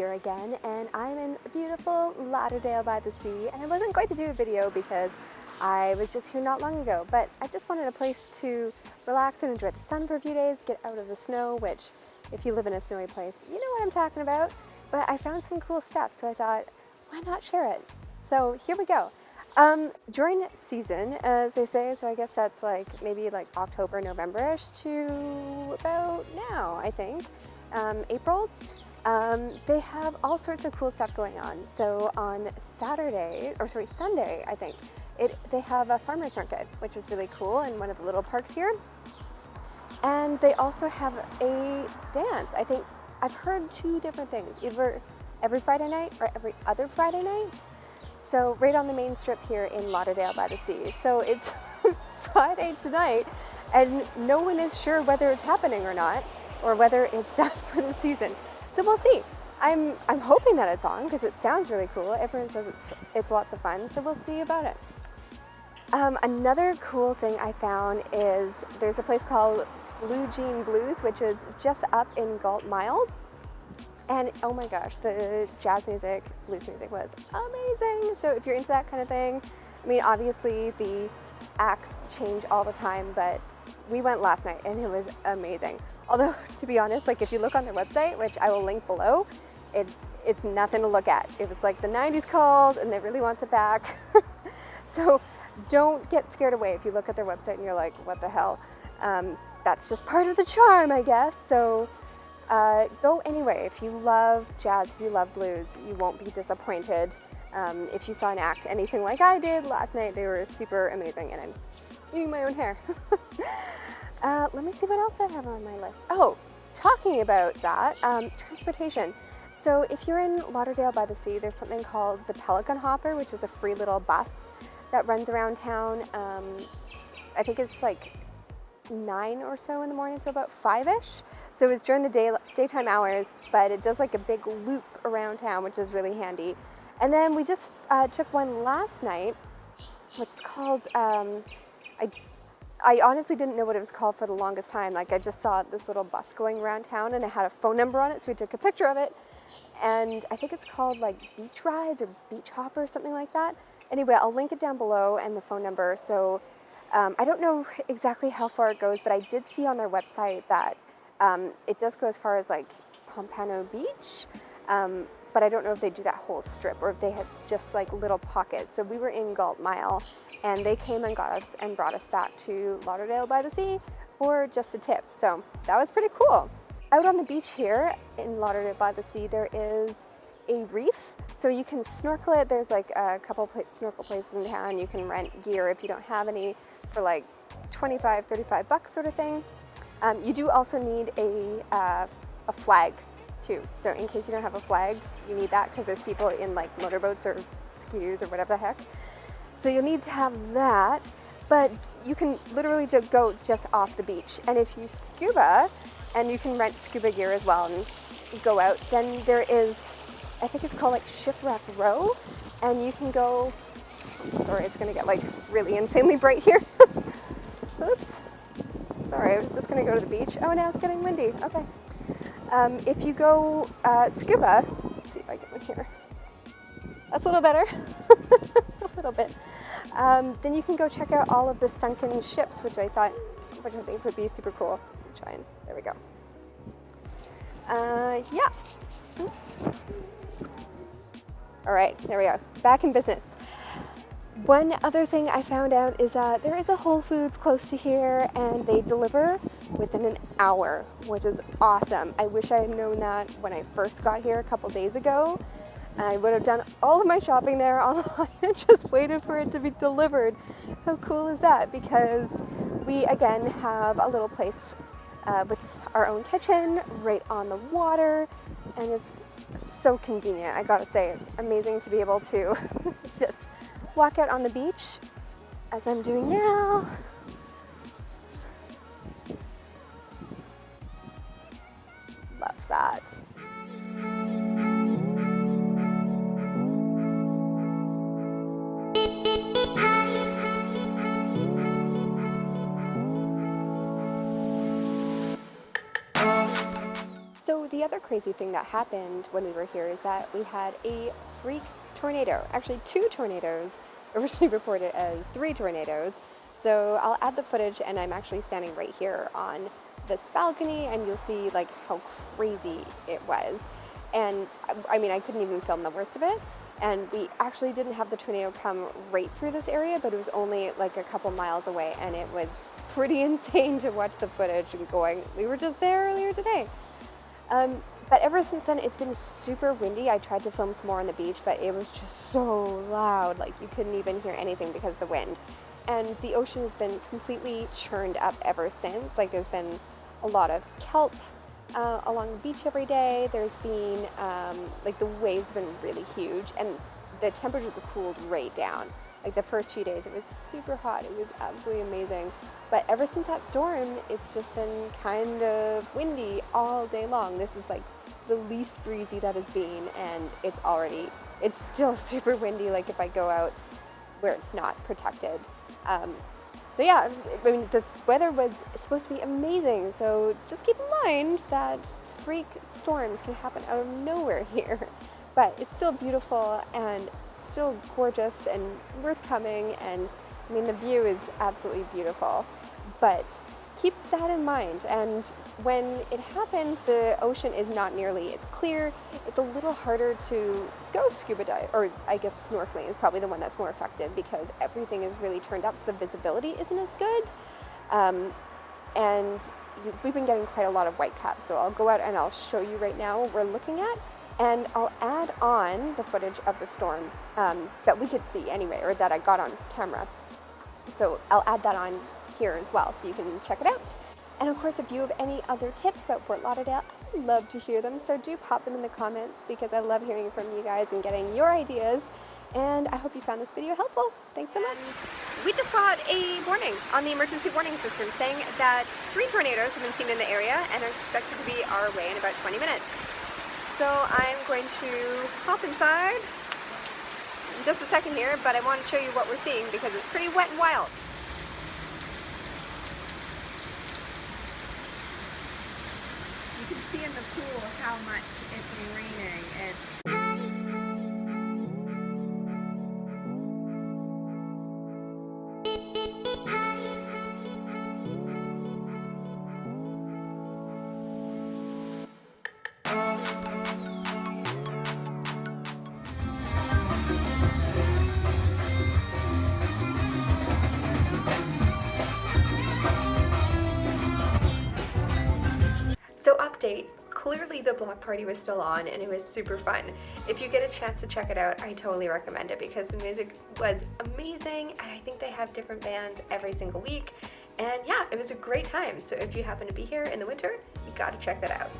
here again, and I'm in beautiful Lauderdale-by-the-Sea, and I wasn't going to do a video because I was just here not long ago, but I just wanted a place to relax and enjoy the sun for a few days, get out of the snow, which if you live in a snowy place, you know what I'm talking about. But I found some cool stuff, so I thought, why not share it? So here we go. During season, as they say, so I guess that's maybe October, November-ish to about now, I think, April. They have all sorts of cool stuff going on. So on Sunday, I think, they have a farmer's market, which is really cool in one of the little parks here. And they also have a dance. I think I've heard two different things, either every Friday night or every other Friday night. So right on the main strip here in Lauderdale-by-the-Sea. So it's Friday tonight and no one is sure whether it's happening or not, or whether it's done for the season. So we'll see. I'm hoping that it's on because it sounds really cool. Everyone says it's lots of fun, so we'll see about it. Another cool thing I found is there's a place called Blue Jean Blues, which is just up in Galt Mile. And oh my gosh, the jazz music, blues music was amazing. So if you're into that kind of thing, I mean, obviously the acts change all the time, but we went last night and it was amazing. Although, to be honest, if you look on their website, which I will link below, it's nothing to look at. It was like the 90s called and they really want it back. So don't get scared away if you look at their website and you're like, what the hell? That's just part of the charm, I guess. So go anyway. If you love jazz, if you love blues, you won't be disappointed. If you saw an act anything like I did last night, they were super amazing, and I'm eating my own hair. Let me see what else I have on my list. Oh, talking about that, transportation. So if you're in Lauderdale-by-the-Sea, there's something called the Pelican Hopper, which is a free little bus that runs around town. I think it's 9 or so in the morning to about 5-ish. So it was during the daytime hours, but it does a big loop around town, which is really handy. And then we just took one last night, which is called, I honestly didn't know what it was called for the longest time. I just saw this little bus going around town and it had a phone number on it, so we took a picture of it. And I think it's called Beach Rides or Beach Hopper or something like that. Anyway, I'll link it down below and the phone number. So I don't know exactly how far it goes, but I did see on their website that it does go as far as Pompano Beach, but I don't know if they do that whole strip or if they have just little pockets. So we were in Galt Mile and they came and got us and brought us back to Lauderdale-by-the-Sea for just a tip. So that was pretty cool. Out on the beach here in Lauderdale-by-the-Sea, there is a reef. So you can snorkel it. There's a couple snorkel places in town. You can rent gear if you don't have any for $25, $35 sort of thing. You do also need a flag too. So in case you don't have a flag, you need that because there's people in motorboats or skiers or whatever the heck. So you'll need to have that, but you can literally just go just off the beach. And if you scuba, and you can rent scuba gear as well and go out, then there is, I think it's called Shipwreck Row, and you can go, sorry, it's gonna get really insanely bright here. Oops. Sorry, I was just going to go to the beach. Oh, now it's getting windy. Okay. If you go scuba, let's see if I get one here. That's a little better. A little bit. Then you can go check out all of the sunken ships, which I think would be super cool. There we go. Yeah. Oops. All right, there we go. Back in business. One other thing I found out is that there is a Whole Foods close to here and they deliver within an hour, which is awesome. I wish I had known that when I first got here a couple days ago. I would have done all of my shopping there online and just waited for it to be delivered. How cool is that? Because we again have a little place with our own kitchen right on the water, and it's so convenient. I gotta say, it's amazing to be able to just walk out on the beach, as I'm doing now. Love that. So the other crazy thing that happened when we were here is that we had a freak tornado, actually 2 tornadoes, originally reported as 3 tornadoes. So I'll add the footage, and I'm actually standing right here on this balcony, and you'll see like how crazy it was. And I mean, I couldn't even film the worst of it. And we actually didn't have the tornado come right through this area, but it was only like a couple miles away, and it was pretty insane to watch the footage and going, we were just there earlier today. But ever since then, it's been super windy. I tried to film some more on the beach, but it was just so loud, like you couldn't even hear anything because of the wind. And the ocean has been completely churned up ever since. Like there's been a lot of kelp along the beach every day. There's been, like the waves have been really huge, and the temperatures have cooled right down. Like the first few days, it was super hot. It was absolutely amazing. But ever since that storm, it's just been kind of windy all day long. This is like the least breezy that has been, and it's still super windy, like if I go out where it's not protected. So yeah, I mean, the weather was supposed to be amazing, so just keep in mind that freak storms can happen out of nowhere here. But it's still beautiful and still gorgeous and worth coming, and I mean, the view is absolutely beautiful. But keep that in mind, and when it happens, the ocean is not nearly as clear. It's a little harder to go scuba dive, or I guess snorkeling is probably the one that's more effective because everything is really turned up, so the visibility isn't as good. And we've been getting quite a lot of white caps, so I'll go out and I'll show you right now what we're looking at, and I'll add on the footage of the storm that we could see anyway, or that I got on camera. So I'll add that on here as well, so you can check it out. And of course, if you have any other tips about Fort Lauderdale, I'd love to hear them, so do pop them in the comments because I love hearing from you guys and getting your ideas. And I hope you found this video helpful. Thanks so much. We just got a warning on the emergency warning system saying that 3 tornadoes have been seen in the area and are expected to be our way in about 20 minutes. So I'm going to hop inside in just a second here, but I want to show you what we're seeing because it's pretty wet and wild. You can see in the pool how much it's raining. So update, clearly the block party was still on and it was super fun. If you get a chance to check it out, I totally recommend it because the music was amazing, and I think they have different bands every single week. And yeah, it was a great time. So if you happen to be here in the winter, you gotta check that out.